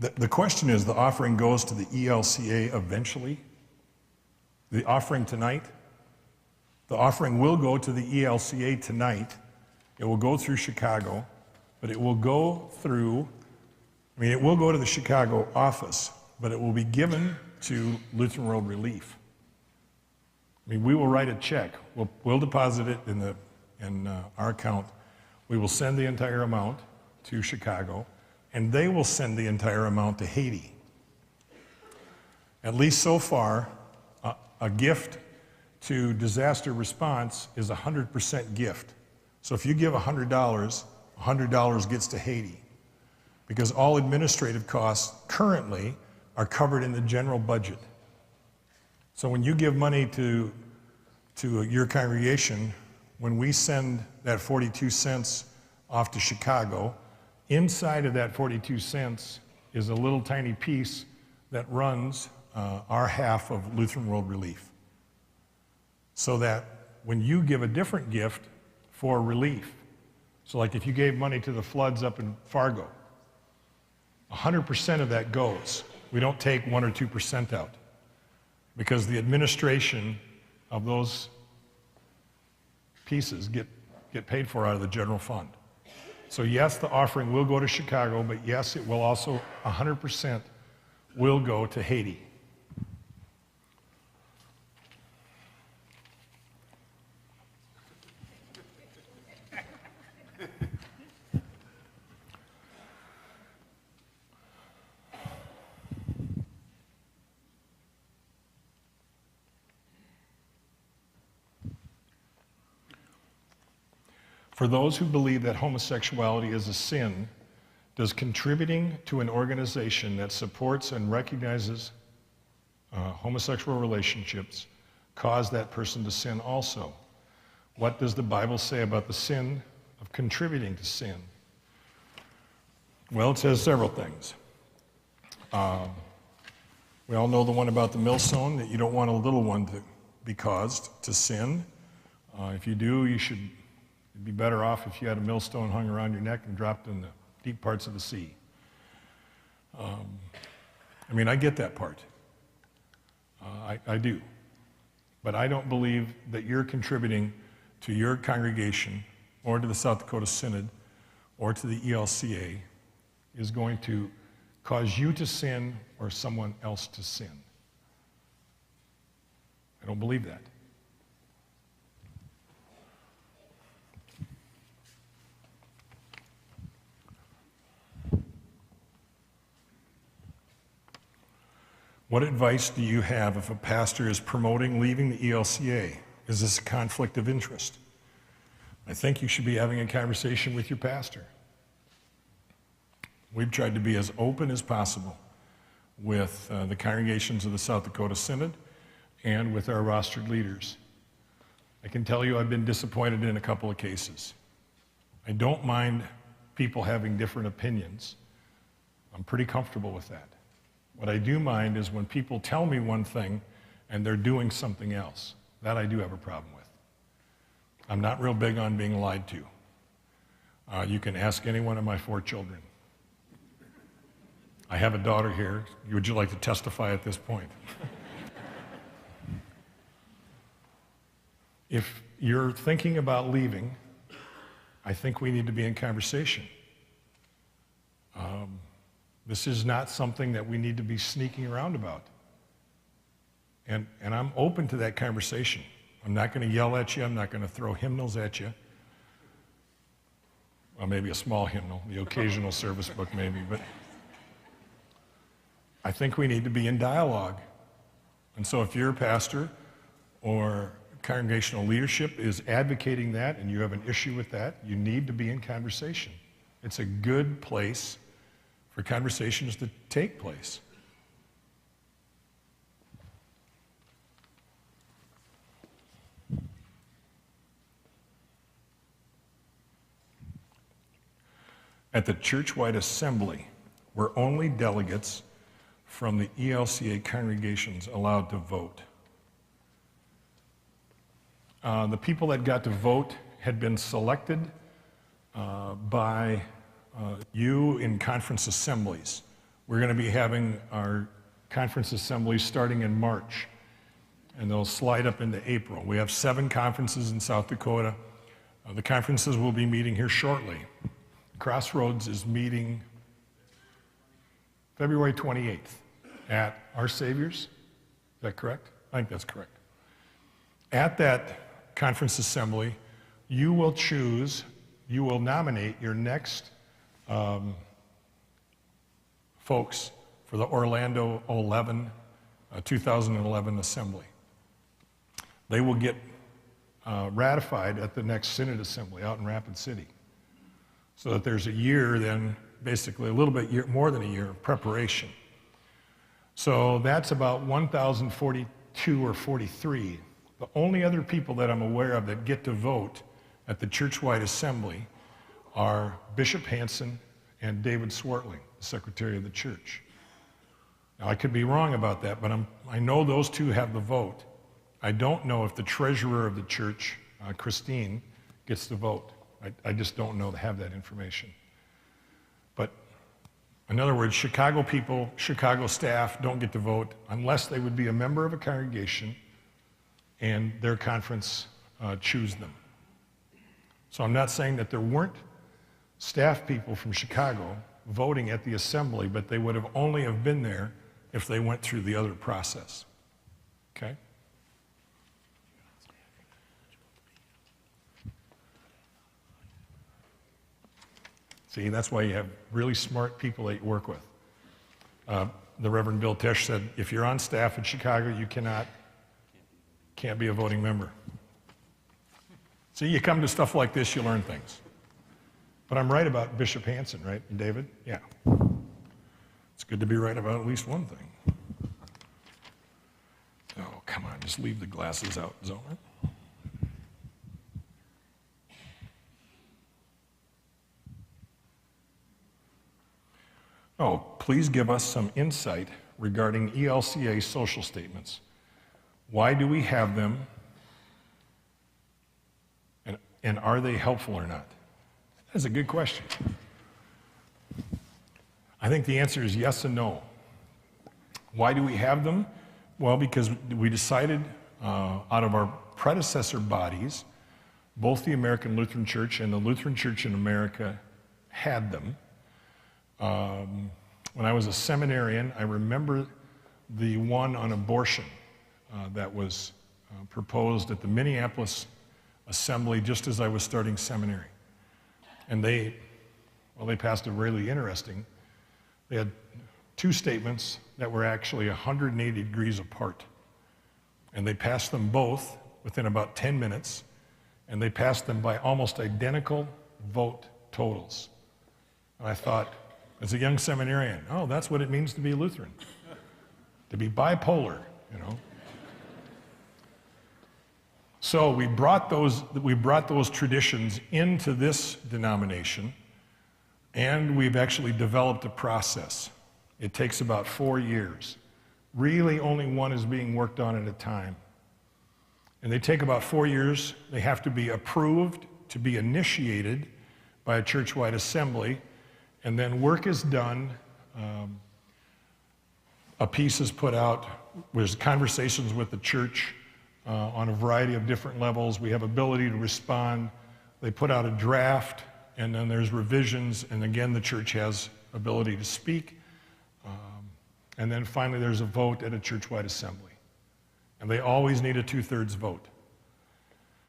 The question is, the offering goes to the ELCA eventually? The offering tonight? The offering will go to the ELCA tonight. It will go through Chicago, but it will go through, it will go to the Chicago office, but it will be given to Lutheran World Relief. We will write a check. We'll deposit it in our account. We will send the entire amount to Chicago, and they will send the entire amount to Haiti. At least so far, a gift to disaster response is a 100% gift. So if you give $100, $100 gets to Haiti, because all administrative costs currently are covered in the general budget. So when you give money to your congregation, when we send that 42 cents off to Chicago, inside of that 42 cents is a little tiny piece that runs our half of Lutheran World Relief. So that when you give a different gift for relief, so like if you gave money to the floods up in Fargo, 100% of that goes. We don't take 1 or 2% out, because the administration of those pieces get paid for out of the general fund. So yes, the offering will go to Chicago, but yes, it will also, 100% will go to Haiti. For those who believe that homosexuality is a sin, does contributing to an organization that supports and recognizes homosexual relationships cause that person to sin also? What does the Bible say about the sin of contributing to sin? Well, it says several things. We all know the one about the millstone, that you don't want a little one to be caused to sin. If you do, you'd be better off if you had a millstone hung around your neck and dropped in the deep parts of the sea. I get that part. I do. But I don't believe that you're contributing to your congregation or to the South Dakota Synod or to the ELCA is going to cause you to sin or someone else to sin. I don't believe that. What advice do you have if a pastor is promoting leaving the ELCA? Is this a conflict of interest? I think you should be having a conversation with your pastor. We've tried to be as open as possible with the congregations of the South Dakota Synod and with our rostered leaders. I can tell you I've been disappointed in a couple of cases. I don't mind people having different opinions. I'm pretty comfortable with that. What I do mind is when people tell me one thing and they're doing something else. That I do have a problem with. I'm not real big on being lied to. You can ask any one of my 4 children. I have a daughter here. Would you like to testify at this point? If you're thinking about leaving, I think we need to be in conversation. This is not something that we need to be sneaking around about. And I'm open to that conversation. I'm not going to yell at you. I'm not going to throw hymnals at you. Well, maybe a small hymnal, the occasional service book maybe, but I think we need to be in dialogue. And so if your pastor or congregational leadership is advocating that and you have an issue with that, you need to be in conversation. It's a good place for conversations to take place. At the Churchwide Assembly, were only delegates from the ELCA congregations allowed to vote. The people that got to vote had been selected by you in conference assemblies, We're going to be having our conference assemblies starting in March, and they'll slide up into April. We have 7 conferences in South Dakota. The conferences will be meeting here shortly. Crossroads is meeting February 28th at Our Savior's. Is that correct? I think that's correct. At that conference assembly, you will nominate your next folks for the Orlando 2011 assembly. They will get ratified at the next Synod assembly out in Rapid City. So that there's a year then, basically a little bit more than a year of preparation. So that's about 1,042 or 43. The only other people that I'm aware of that get to vote at the Churchwide Assembly are Bishop Hansen and David Swartling, the Secretary of the Church. Now, I could be wrong about that, but I know those two have the vote. I don't know if the treasurer of the church, Christine, gets the vote. I just don't know to have that information. But in other words, Chicago people, Chicago staff don't get to vote unless they would be a member of a congregation and their conference choose them. So I'm not saying that there weren't staff people from Chicago voting at the assembly, but they would have only have been there if they went through the other process. Okay? See, that's why you have really smart people that you work with. The Reverend Bill Tesh said, if you're on staff in Chicago, you can't be a voting member. See, you come to stuff like this, you learn things. But I'm right about Bishop Hansen, right, David? Yeah. It's good to be right about at least one thing. Oh, come on, just leave the glasses out, Zellmer. Oh, please give us some insight regarding ELCA social statements. Why do we have them? And are they helpful or not? That's a good question. I think the answer is yes and no. Why do we have them? Well, because we decided out of our predecessor bodies, both the American Lutheran Church and the Lutheran Church in America had them. When I was a seminarian, I remember the one on abortion that was proposed at the Minneapolis Assembly just as I was starting seminary. And they passed a really interesting. They had 2 statements that were actually 180 degrees apart. And they passed them both within about 10 minutes, and they passed them by almost identical vote totals. And I thought, as a young seminarian, oh, that's what it means to be Lutheran, to be bipolar, you know. So we brought those traditions into this denomination, and we've actually developed a process. It takes about 4 years. Really, only one is being worked on at a time. And they take about 4 years. They have to be approved to be initiated by a churchwide assembly, and then work is done. A piece is put out. There's conversations with the church on a variety of different levels. We have ability to respond. They put out a draft, and then there's revisions, and again, the church has ability to speak. And then finally, there's a vote at a churchwide assembly. And they always need a 2/3 vote.